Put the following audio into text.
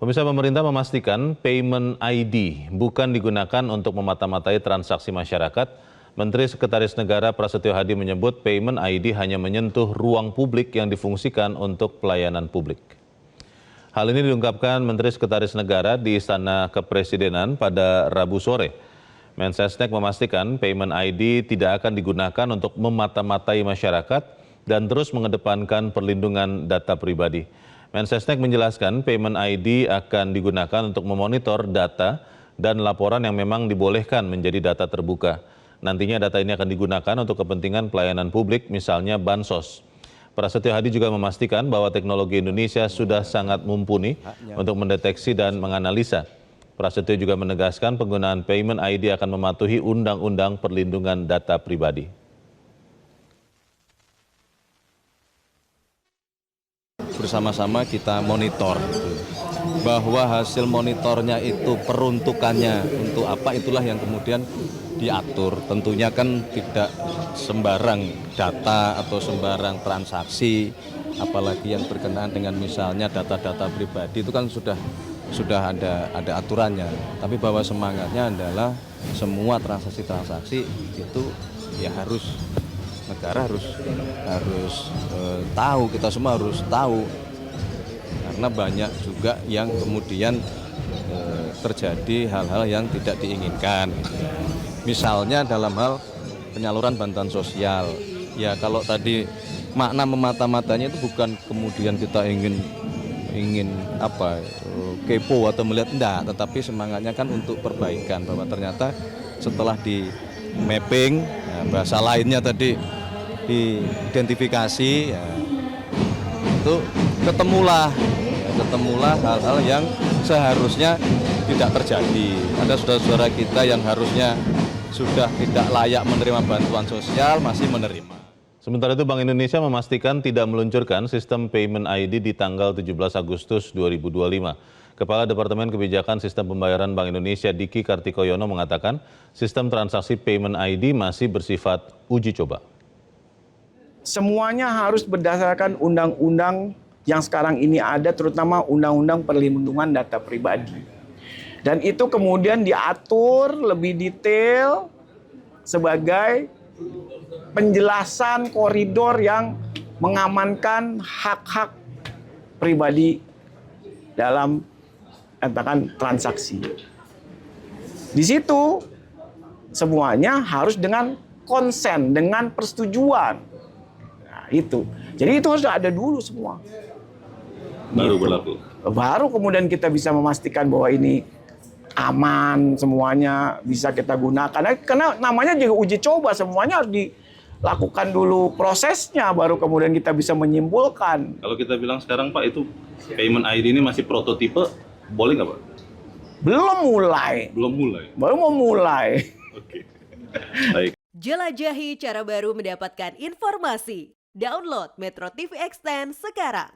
Pemirsa, pemerintah memastikan payment ID bukan digunakan untuk memata-matai transaksi masyarakat. Menteri Sekretaris Negara Prasetyo Hadi menyebut payment ID hanya menyentuh ruang publik yang difungsikan untuk pelayanan publik. Hal ini diungkapkan Menteri Sekretaris Negara di Istana Kepresidenan pada Rabu sore. Mensesnek memastikan payment ID tidak akan digunakan untuk memata-matai masyarakat dan terus mengedepankan perlindungan data pribadi. Mensesnek menjelaskan payment ID akan digunakan untuk memonitor data dan laporan yang memang dibolehkan menjadi data terbuka. Nantinya data ini akan digunakan untuk kepentingan pelayanan publik, misalnya bansos. Prasetyo Hadi juga memastikan bahwa teknologi Indonesia sudah sangat mumpuni untuk mendeteksi dan menganalisa. Prasetyo juga menegaskan penggunaan payment ID akan mematuhi Undang-Undang Perlindungan Data Pribadi. Bersama-sama kita monitor bahwa hasil monitornya itu peruntukannya untuk apa, itulah yang kemudian diatur. Tentunya kan tidak sembarang data atau sembarang transaksi, apalagi yang berkenaan dengan misalnya data-data pribadi itu kan sudah ada aturannya. Tapi bahwa semangatnya adalah semua transaksi-transaksi itu ya harus negara harus tahu, kita semua harus tahu, karena banyak juga yang kemudian terjadi hal-hal yang tidak diinginkan. Misalnya dalam hal penyaluran bantuan sosial, ya kalau tadi makna memata-matanya itu bukan kemudian kita ingin kepo atau melihat, enggak, tetapi semangatnya kan untuk perbaikan, bahwa ternyata setelah di mapping, ya, bahasa lainnya tadi diidentifikasi, ya, itu ketemulah hal-hal yang seharusnya tidak terjadi. Ada saudara-saudara kita yang harusnya sudah tidak layak menerima bantuan sosial masih menerima. Sementara itu, Bank Indonesia memastikan tidak meluncurkan sistem payment ID di tanggal 17 Agustus 2025. Kepala Departemen Kebijakan Sistem Pembayaran Bank Indonesia Diki Kartikoyono mengatakan sistem transaksi payment ID masih bersifat uji coba. Semuanya harus berdasarkan undang-undang yang sekarang ini ada, terutama Undang-Undang Perlindungan Data Pribadi. Dan itu kemudian diatur lebih detail sebagai penjelasan koridor yang mengamankan hak-hak pribadi dalam katakan transaksi. Di situ semuanya harus dengan konsen, dengan persetujuan. Itu. Jadi itu harus ada dulu semua. Baru berlaku. Baru kemudian kita bisa memastikan bahwa ini aman, semuanya bisa kita gunakan. Karena namanya juga uji coba, semuanya harus dilakukan dulu prosesnya, baru kemudian kita bisa menyimpulkan. Kalau kita bilang sekarang Pak, itu payment ID ini masih prototipe, boleh nggak Pak? Belum mulai. Belum mulai. Baru mau mulai. Oke. Baik. Jelajahi cara baru mendapatkan informasi. Download Metro TV Extend sekarang.